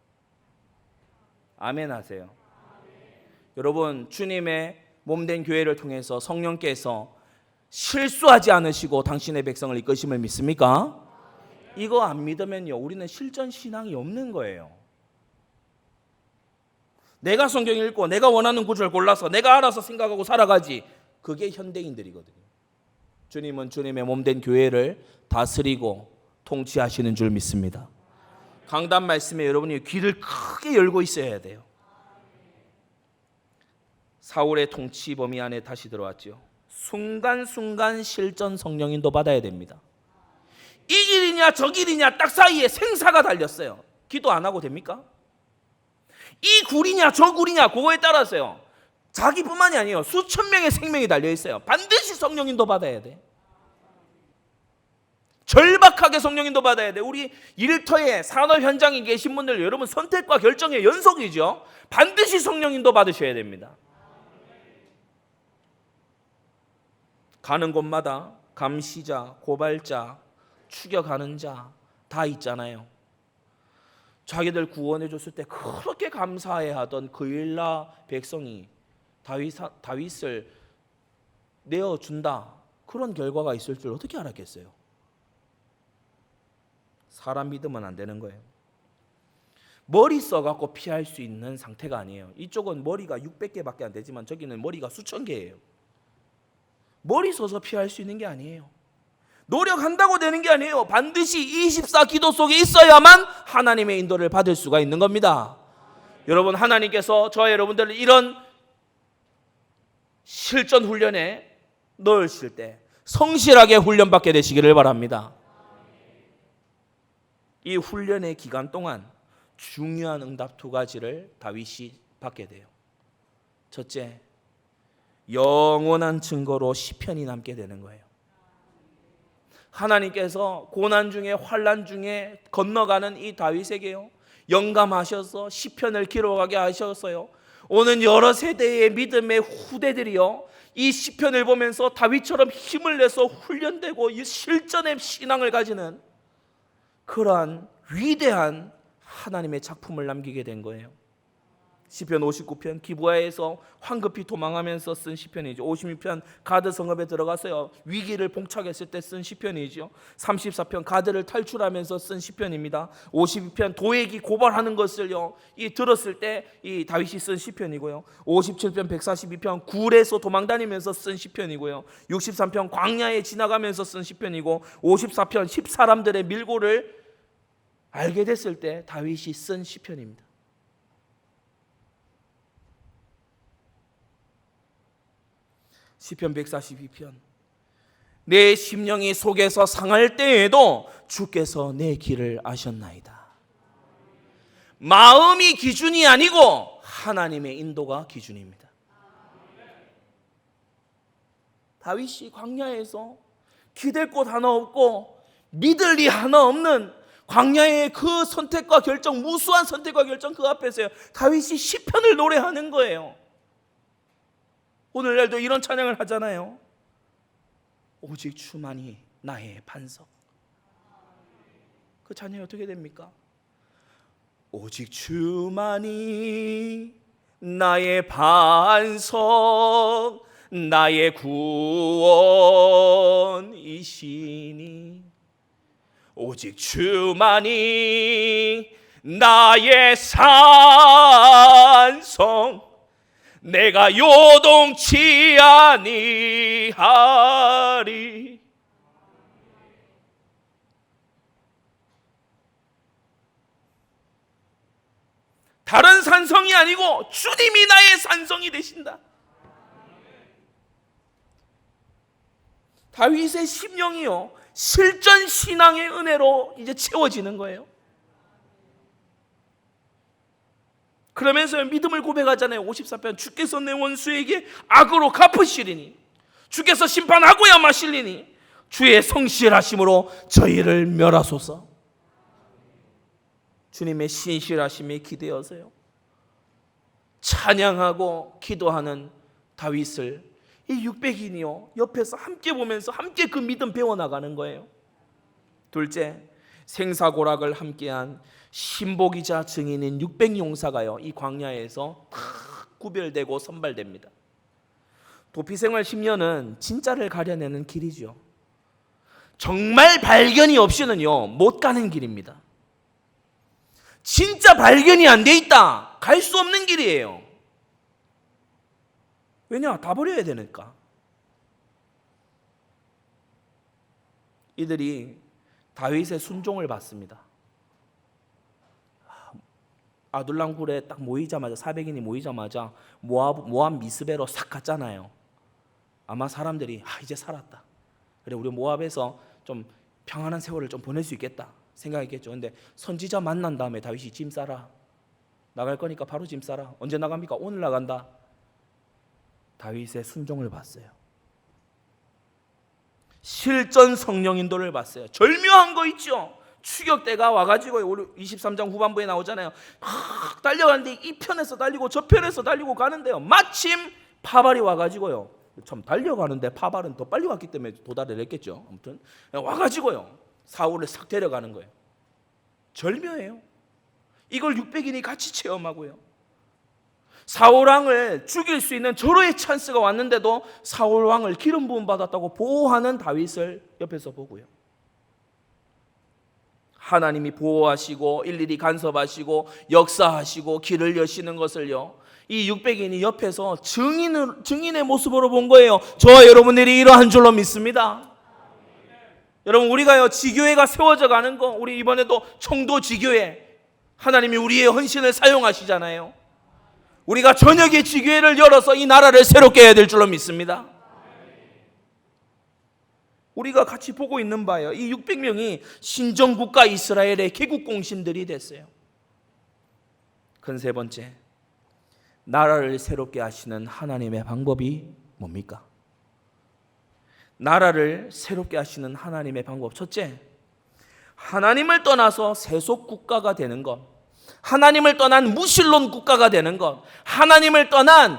아멘 하세요. 아멘. 여러분, 주님의 몸된 교회를 통해서 성령께서 실수하지 않으시고 당신의 백성을 이끄심을 믿습니까? 이거 안 믿으면요, 우리는 실전 신앙이 없는 거예요. 내가 성경 읽고 내가 원하는 구절 골라서 내가 알아서 생각하고 살아가지, 그게 현대인들이거든요. 주님은 주님의 몸된 교회를 다스리고 통치하시는 줄 믿습니다. 강단 말씀에 여러분이 귀를 크게 열고 있어야 돼요. 사울의 통치 범위 안에 다시 들어왔죠. 순간순간 실전 성령인도 받아야 됩니다. 이 길이냐 저 길이냐 딱 사이에 생사가 달렸어요. 기도 안 하고 됩니까? 이 굴이냐 저 굴이냐 그거에 따라서요, 자기뿐만이 아니에요, 수천 명의 생명이 달려 있어요. 반드시 성령인도 받아야 돼. 절박하게 성령인도 받아야 돼. 우리 일터에 산업 현장에 계신 분들, 여러분 선택과 결정의 연속이죠. 반드시 성령인도 받으셔야 됩니다. 가는 곳마다 감시자, 고발자, 추격하는 자 다 있잖아요. 자기들 구원해 줬을 때 그렇게 감사해하던 그일라 백성이 다윗을 내어준다, 그런 결과가 있을 줄 어떻게 알았겠어요? 사람 믿으면 안 되는 거예요. 머리 써갖고 피할 수 있는 상태가 아니에요. 이쪽은 머리가 600개밖에 안 되지만 저기는 머리가 수천 개예요. 머리 써서 피할 수 있는 게 아니에요. 노력한다고 되는 게 아니에요. 반드시 24 기도 속에 있어야만 하나님의 인도를 받을 수가 있는 겁니다. 여러분, 하나님께서 저와 여러분들을 이런 실전 훈련에 넣으실 때 성실하게 훈련받게 되시기를 바랍니다. 이 훈련의 기간 동안 중요한 응답 두 가지를 다윗이 받게 돼요. 첫째, 영원한 증거로 시편이 남게 되는 거예요. 하나님께서 고난 중에 환난 중에 건너가는 이 다윗에게요, 영감하셔서 시편을 기록하게 하셨어요. 오는 여러 세대의 믿음의 후대들이요, 이 시편을 보면서 다윗처럼 힘을 내서 훈련되고 이 실전의 신앙을 가지는 그러한 위대한 하나님의 작품을 남기게 된 거예요. 시편 59편 기브아에서 황급히 도망하면서 쓴 시편이죠. 56편 가드 성읍에 들어가서요, 위기를 봉착했을 때 쓴 시편이죠. 34편 가드를 탈출하면서 쓴 시편입니다. 52편 도액이 고발하는 것을요, 이 들었을 때 이 다윗이 쓴 시편이고요. 57편 142편 굴에서 도망다니면서 쓴 시편이고요. 63편 광야에 지나가면서 쓴 시편이고, 54편 10사람들의 밀고를 알게 됐을 때 다윗이 쓴 시편입니다. 시편 142편 내 심령이 속에서 상할 때에도 주께서 내 길을 아셨나이다. 마음이 기준이 아니고 하나님의 인도가 기준입니다. 다윗이 광야에서 기댈 곳 하나 없고 믿을 리 하나 없는 광야의 그 선택과 결정, 무수한 선택과 결정 그 앞에서요, 다윗이 시편을 노래하는 거예요. 오늘날도 이런 찬양을 하잖아요. 오직 주만이 나의 반석. 그 찬양이 어떻게 됩니까? 오직 주만이 나의 반석, 나의 구원이시니 오직 주만이 나의 산성, 내가 요동치 아니하리. 다른 산성이 아니고 주님이 나의 산성이 되신다. 다윗의 심령이요, 실전 신앙의 은혜로 이제 채워지는 거예요. 그러면서 믿음을 고백하잖아요. 54편 주께서 내 원수에게 악으로 갚으시리니 주께서 심판하고야 마시리니 주의 성실하심으로 저희를 멸하소서. 주님의 신실하심에 기대어서요, 찬양하고 기도하는 다윗을 이 600인이요 옆에서 함께 보면서 함께 그 믿음 배워나가는 거예요. 둘째, 생사고락을 함께한 신복이자 증인인 600용사가요 이 광야에서 구별되고 선발됩니다. 도피생활 10년은 진짜를 가려내는 길이죠. 정말 발견이 없이는요 못 가는 길입니다. 진짜 발견이 안 돼 있다, 갈 수 없는 길이에요. 왜냐? 다 버려야 되니까. 이들이 다윗의 순종을 받습니다. 아둘람 굴에 딱 모이자마자 400인이 모이자마자 모압 미스베로 싹 갔잖아요. 아마 사람들이 이제 살았다, 그래 우리 모압에서 좀 평안한 세월을 좀 보낼 수 있겠다 생각했겠죠. 근데 선지자 만난 다음에 다윗이 짐 싸라, 나갈 거니까 바로 짐 싸라. 언제 나갑니까? 오늘 나간다. 다윗의 순종을 봤어요. 실전 성령 인도를 봤어요. 절묘한 거 있죠. 추격대가 와가지고 23장 후반부에 나오잖아요. 막 달려가는데 이 편에서 달리고 저 편에서 달리고 가는데요, 마침 파발이 와가지고요, 참 달려가는데 파발은 더 빨리 왔기 때문에 도달을 했겠죠. 아무튼 와가지고요 사울을 싹 데려가는 거예요. 절묘해요. 이걸 600인이 같이 체험하고요, 사울왕을 죽일 수 있는 절호의 찬스가 왔는데도 사울왕을 기름 부음 받았다고 보호하는 다윗을 옆에서 보고요, 하나님이 보호하시고 일일이 간섭하시고 역사하시고 길을 여시는 것을요 이 600인이 옆에서 증인의 모습으로 본 거예요. 저와 여러분들이 이러한 줄로 믿습니다. 여러분, 우리가요 지교회가 세워져 가는 거, 우리 이번에도 청도 지교회 하나님이 우리의 헌신을 사용하시잖아요. 우리가 저녁에 지교회를 열어서 이 나라를 새롭게 해야 될 줄로 믿습니다. 우리가 같이 보고 있는 바요, 이 600명이 신정국가 이스라엘의 개국공신들이 됐어요. 큰 세 번째, 나라를 새롭게 하시는 하나님의 방법이 뭡니까? 나라를 새롭게 하시는 하나님의 방법, 첫째, 하나님을 떠나서 세속 국가가 되는 것, 하나님을 떠난 무신론 국가가 되는 것, 하나님을 떠난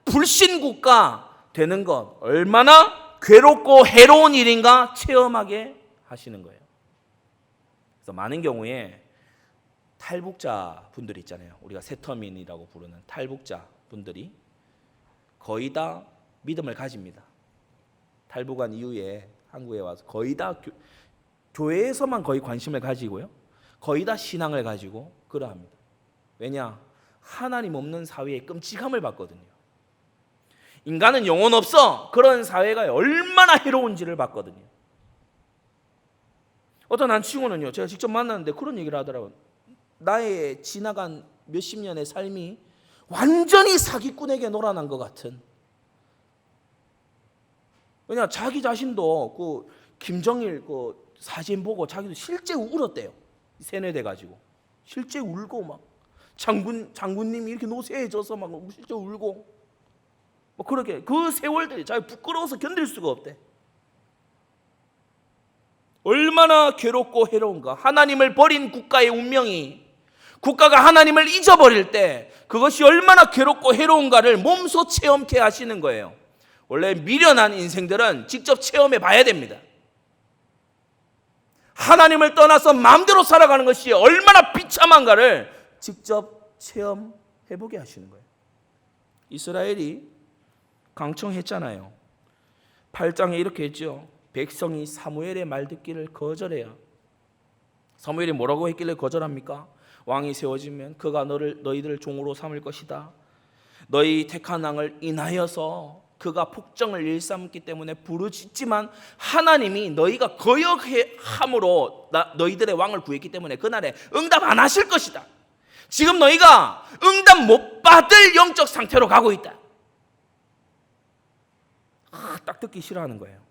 불신 국가 되는 것, 얼마나 괴롭고 해로운 일인가 체험하게 하시는 거예요. 그래서 많은 경우에 탈북자 분들 있잖아요. 우리가 세터민이라고 부르는 탈북자 분들이 거의 다 믿음을 가집니다. 탈북한 이후에 한국에 와서 거의 다 교회에서만 거의 관심을 가지고요, 거의 다 신앙을 가지고 그러합니다. 왜냐? 하나님 없는 사회의 끔찍함을 봤거든요. 인간은 영혼 없어. 그런 사회가 얼마나 해로운지를 봤거든요. 어떤 한 친구는요, 제가 직접 만났는데 그런 얘기를 하더라고요. 나의 지나간 몇십 년의 삶이 완전히 사기꾼에게 놀아난 것 같은. 왜냐, 자기 자신도 그 김정일 그 사진 보고 자기도 실제 울었대요. 세뇌돼 가지고 실제 울고, 막 장군님이 이렇게 노쇠해져서 막 실제 울고, 뭐 그렇게 그 세월들이 자기 부끄러워서 견딜 수가 없대. 얼마나 괴롭고 해로운가. 하나님을 버린 국가의 운명이, 국가가 하나님을 잊어버릴 때 그것이 얼마나 괴롭고 해로운가를 몸소 체험케 하시는 거예요. 원래 미련한 인생들은 직접 체험해 봐야 됩니다. 하나님을 떠나서 마음대로 살아가는 것이 얼마나 비참한가를 직접 체험해 보게 하시는 거예요. 이스라엘이 강청했잖아요. 8장에 이렇게 했죠. 백성이 사무엘의 말 듣기를 거절해요. 사무엘이 뭐라고 했길래 거절합니까? 왕이 세워지면 그가 너희들을 종으로 삼을 것이다. 너희 택한 왕을 인하여서 그가 폭정을 일삼기 때문에 부르짖지만 하나님이 너희가 거역함으로 너희들의 왕을 구했기 때문에 그날에 응답 안 하실 것이다. 지금 너희가 응답 못 받을 영적 상태로 가고 있다. 딱 듣기 싫어하는 거예요.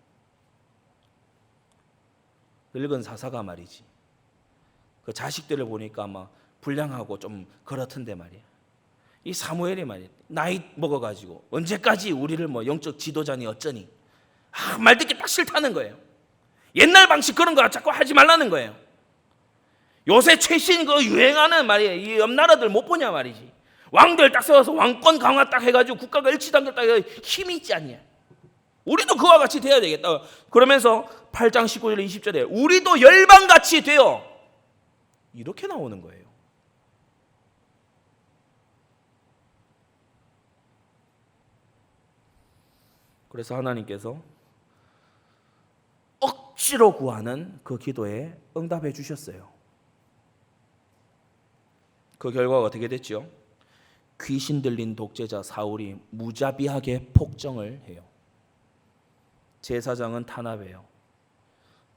늙은 사사가 말이지, 그 자식들을 보니까 막 불량하고 좀 그렇던데 말이야. 이 사무엘이 말이야, 나이 먹어가지고 언제까지 우리를 뭐 영적 지도자니 어쩌니, 말 듣기 딱 싫다는 거예요. 옛날 방식 그런 거 자꾸 하지 말라는 거예요. 요새 최신 그 유행하는 말이에요. 이 옆나라들 못 보냐 말이지. 왕들 딱 세워서 왕권 강화 딱 해가지고 국가가 일치단결 딱 해서 힘이 있지 않냐. 우리도 그와 같이 돼야 되겠다. 그러면서 8장 19절 20절에 우리도 열방같이 되어, 이렇게 나오는 거예요. 그래서 하나님께서 억지로 구하는 그 기도에 응답해 주셨어요. 그 결과가 어떻게 됐죠? 귀신 들린 독재자 사울이 무자비하게 폭정을 해요. 제사장은 탄압해요.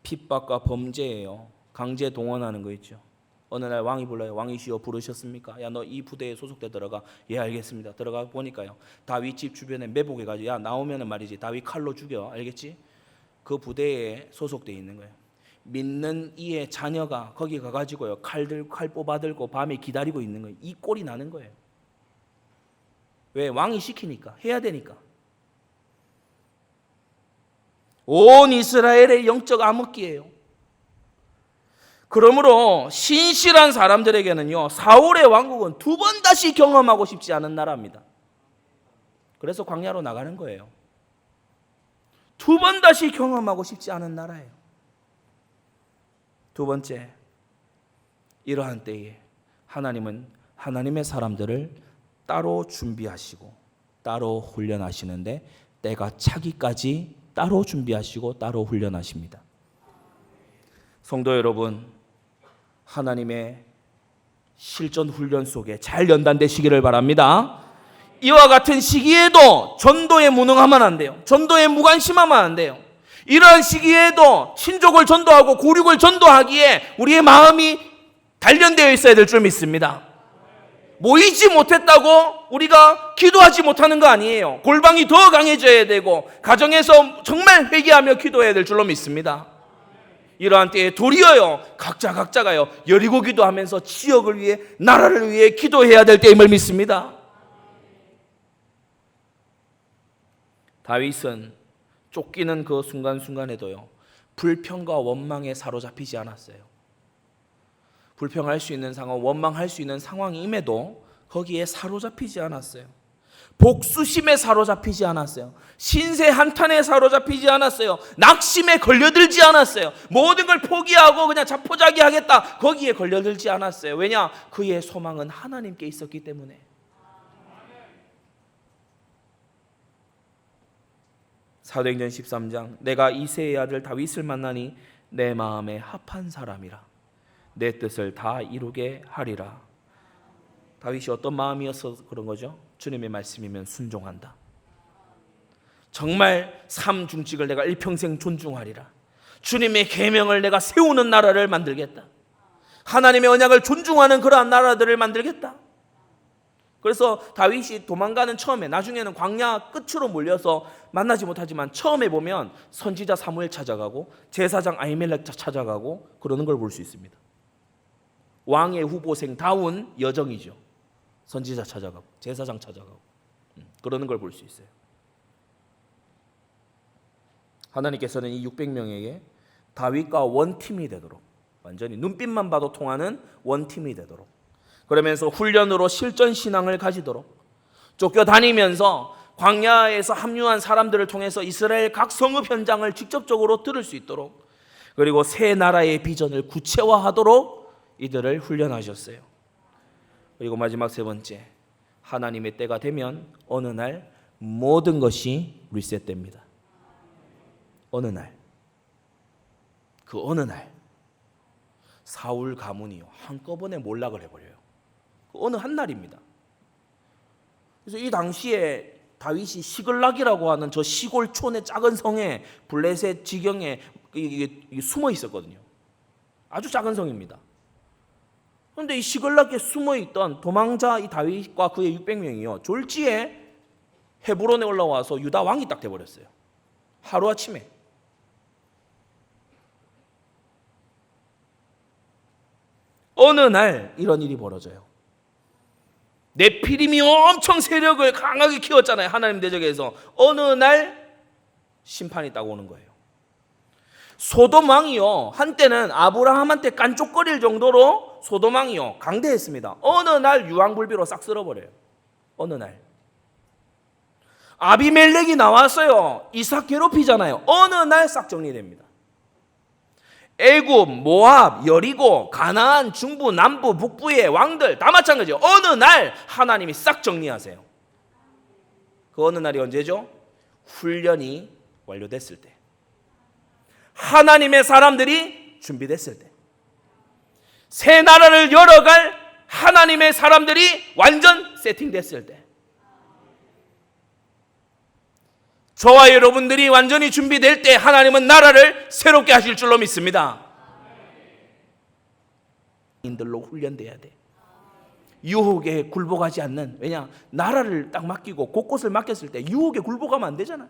핍박과 범죄예요. 강제 동원하는 거 있죠. 어느 날 왕이 불러요. 왕이시여 부르셨습니까? 야, 너 이 부대에 소속돼 들어가. 예, 알겠습니다. 들어가 보니까요, 다윗 집 주변에 매복해가지고, 야, 나오면은 말이지 다윗 칼로 죽여. 알겠지? 그 부대에 소속돼 있는 거예요. 믿는 이의 자녀가 거기 가가지고요, 칼 뽑아 들고 밤에 기다리고 있는 거예요. 이 꼴이 나는 거예요. 왜? 왕이 시키니까, 해야 되니까. 온 이스라엘의 영적 암흑기예요. 그러므로 신실한 사람들에게는요, 사울의 왕국은 두 번 다시 경험하고 싶지 않은 나라입니다. 그래서 광야로 나가는 거예요. 두 번 다시 경험하고 싶지 않은 나라예요. 두 번째, 이러한 때에 하나님은 하나님의 사람들을 따로 준비하시고 따로 훈련하시는데, 때가 차기까지 따로 준비하시고 따로 훈련하십니다. 성도 여러분, 하나님의 실전 훈련 속에 잘 연단되시기를 바랍니다. 이와 같은 시기에도 전도에 무능하면 안 돼요. 전도에 무관심하면 안 돼요. 이러한 시기에도 친족을 전도하고 고륙을 전도하기에 우리의 마음이 단련되어 있어야 될 줄 믿습니다. 모이지 못했다고 우리가 기도하지 못하는 거 아니에요. 골방이 더 강해져야 되고 가정에서 정말 회개하며 기도해야 될 줄로 믿습니다. 이러한 때에 도리어요 각자가요 여리고 기도하면서 지역을 위해 나라를 위해 기도해야 될 때임을 믿습니다. 다윗은 쫓기는 그 순간순간에도요 불평과 원망에 사로잡히지 않았어요. 불평할 수 있는 상황, 원망할 수 있는 상황임에도 거기에 사로잡히지 않았어요. 복수심에 사로잡히지 않았어요. 신세 한탄에 사로잡히지 않았어요. 낙심에 걸려들지 않았어요. 모든 걸 포기하고 그냥 자포자기하겠다 거기에 걸려들지 않았어요. 왜냐? 그의 소망은 하나님께 있었기 때문에. 사도행전 13장 내가 이새의 아들 다윗을 만나니 내 마음에 합한 사람이라 내 뜻을 다 이루게 하리라. 다윗이 어떤 마음이어서 그런 거죠? 주님의 말씀이면 순종한다. 정말 삶 중직을 내가 일평생 존중하리라. 주님의 계명을 내가 세우는 나라를 만들겠다. 하나님의 언약을 존중하는 그러한 나라들을 만들겠다. 그래서 다윗이 도망가는 처음에 나중에는 광야 끝으로 몰려서 만나지 못하지만 처음에 보면 선지자 사무엘 찾아가고 제사장 아히멜렉 찾아가고 그러는 걸 볼 수 있습니다. 왕의 후보생 다운 여정이죠. 선지자 찾아가고 제사장 찾아가고 그러는 걸 볼 수 있어요. 하나님께서는 이 600명에게 다윗과 원팀이 되도록 완전히 눈빛만 봐도 통하는 원팀이 되도록 그러면서 훈련으로 실전 신앙을 가지도록 쫓겨다니면서 광야에서 합류한 사람들을 통해서 이스라엘 각 성읍 현장을 직접적으로 들을 수 있도록 그리고 새 나라의 비전을 구체화하도록 이들을 훈련하셨어요. 그리고 마지막 세 번째, 하나님의 때가 되면 어느 날 모든 것이 리셋됩니다. 어느 날, 그 어느 날 사울 가문이요 한꺼번에 몰락을 해버려요. 그 어느 한 날입니다. 그래서 이 당시에 다윗이 시글락이라고 하는 저 시골촌의 작은 성에 블레셋 지경에 숨어 있었거든요. 아주 작은 성입니다. 그런데 이 시글락에 숨어 있던 도망자 이 다윗과 그의 600명이요 졸지에 헤브론에 올라와서 유다 왕이 딱 돼버렸어요. 하루아침에. 어느 날 이런 일이 벌어져요. 네피림이 엄청 세력을 강하게 키웠잖아요. 하나님 대적에서. 어느 날 심판이 딱 오는 거예요. 소돔 왕이요 한때는 아브라함한테 깐족거릴 정도로 소돔 왕이요 강대했습니다. 어느 날 유황불비로 싹 쓸어버려요. 어느 날 아비멜렉이 나왔어요. 이삭 괴롭히잖아요. 어느 날 싹 정리됩니다. 애굽, 모압, 여리고, 가나안, 중부, 남부, 북부의 왕들 다 마찬가지예요. 어느 날 하나님이 싹 정리하세요. 그 어느 날이 언제죠? 훈련이 완료됐을 때, 하나님의 사람들이 준비됐을 때, 새 나라를 열어갈 하나님의 사람들이 완전 세팅됐을 때, 저와 여러분들이 완전히 준비될 때 하나님은 나라를 새롭게 하실 줄로 믿습니다. 인들로 훈련돼야 돼. 유혹에 굴복하지 않는. 왜냐? 나라를 딱 맡기고 곳곳을 맡겼을 때 유혹에 굴복하면 안 되잖아요.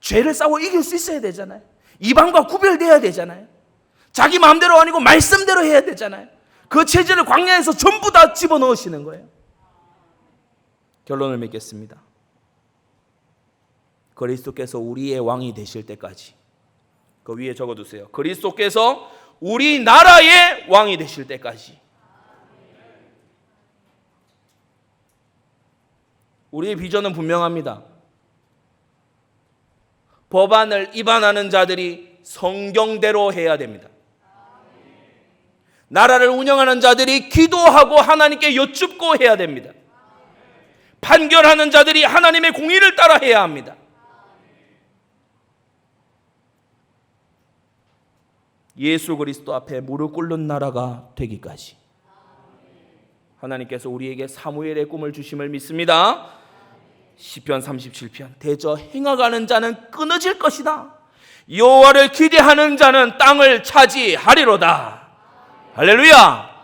죄를 싸워 이길 수 있어야 되잖아요. 이방과 구별돼야 되잖아요. 자기 마음대로 아니고 말씀대로 해야 되잖아요. 그 체질을 광야에서 전부 다 집어넣으시는 거예요. 결론을 맺겠습니다. 그리스도께서 우리의 왕이 되실 때까지, 그 위에 적어두세요. 그리스도께서 우리 나라의 왕이 되실 때까지 우리의 비전은 분명합니다. 법안을 위반하는 자들이 성경대로 해야 됩니다. 나라를 운영하는 자들이 기도하고 하나님께 여쭙고 해야 됩니다. 판결하는 자들이 하나님의 공의를 따라 해야 합니다. 예수 그리스도 앞에 무릎 꿇는 나라가 되기까지 하나님께서 우리에게 사무엘의 꿈을 주심을 믿습니다. 시편 37편 대저 행하가는 자는 끊어질 것이다. 여호와를 기대하는 자는 땅을 차지하리로다. 할렐루야.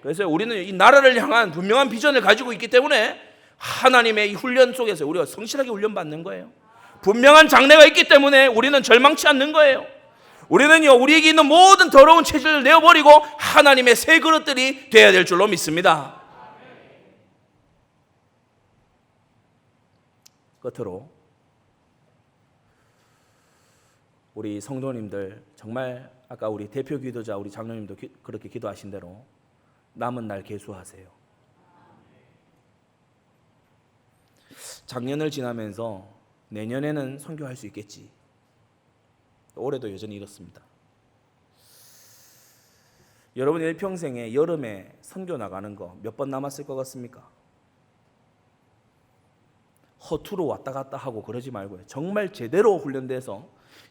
그래서 우리는 이 나라를 향한 분명한 비전을 가지고 있기 때문에 하나님의 이 훈련 속에서 우리가 성실하게 훈련받는 거예요. 분명한 장래가 있기 때문에 우리는 절망치 않는 거예요. 우리는요, 우리에게 있는 모든 더러운 체질을 내어버리고 하나님의 새 그릇들이 되어야 될 줄로 믿습니다. 끝으로 우리 성도님들, 정말 아까 우리 대표 기도자 우리 장로님도 그렇게 기도하신 대로 남은 날 계수하세요. 작년을 지나면서 내년에는 선교할 수 있겠지. 올해도 여전히 이렇습니다. 여러분 일평생에 여름에 선교 나가는 거 몇 번 남았을 것 같습니까? 허투루 왔다 갔다 하고 그러지 말고요. 정말 제대로 훈련돼서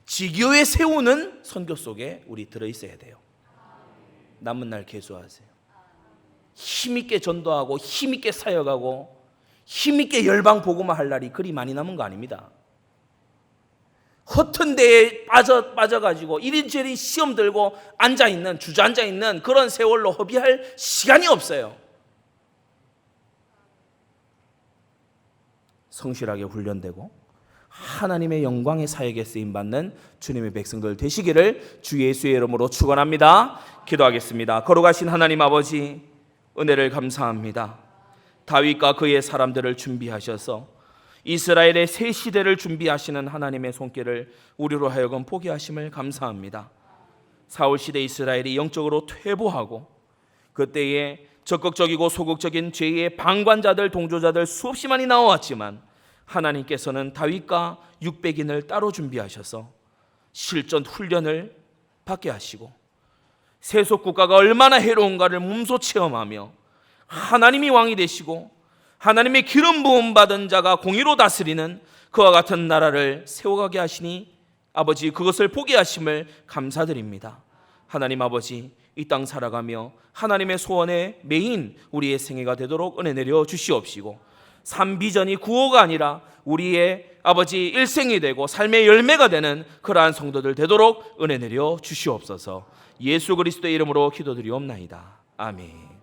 지교에 세우는 선교 속에 우리 들어있어야 돼요. 남은 날 계수하세요. 힘있게 전도하고 힘있게 사역하고 힘있게 열방 복음화 할 날이 그리 많이 남은 거 아닙니다. 허튼 데에 빠져가지고 이리저리 시험 들고 앉아있는, 주저앉아있는 그런 세월로 허비할 시간이 없어요. 성실하게 훈련되고 하나님의 영광의 사역에 쓰임받는 주님의 백성들 되시기를 주 예수의 이름으로 축원합니다. 기도하겠습니다. 거룩하신 하나님 아버지, 은혜를 감사합니다. 다윗과 그의 사람들을 준비하셔서 이스라엘의 새 시대를 준비하시는 하나님의 손길을 우리로 하여금 보게 하심을 감사합니다. 사울 시대 이스라엘이 영적으로 퇴보하고 그때에 적극적이고 소극적인 죄의 방관자들, 동조자들 수없이 많이 나왔지만 하나님께서는 다윗과 600인을 따로 준비하셔서 실전 훈련을 받게 하시고 세속 국가가 얼마나 해로운가를 몸소 체험하며 하나님이 왕이 되시고 하나님의 기름 부음 받은 자가 공의로 다스리는 그와 같은 나라를 세워가게 하시니 아버지, 그것을 보게 하심을 감사드립니다. 하나님 아버지, 이 땅 살아가며 하나님의 소원의 메인 우리의 생애가 되도록 은혜 내려 주시옵시고, 삶 비전이 구호가 아니라 우리의 아버지 일생이 되고 삶의 열매가 되는 그러한 성도들 되도록 은혜 내려 주시옵소서. 예수 그리스도의 이름으로 기도드리옵나이다. 아멘.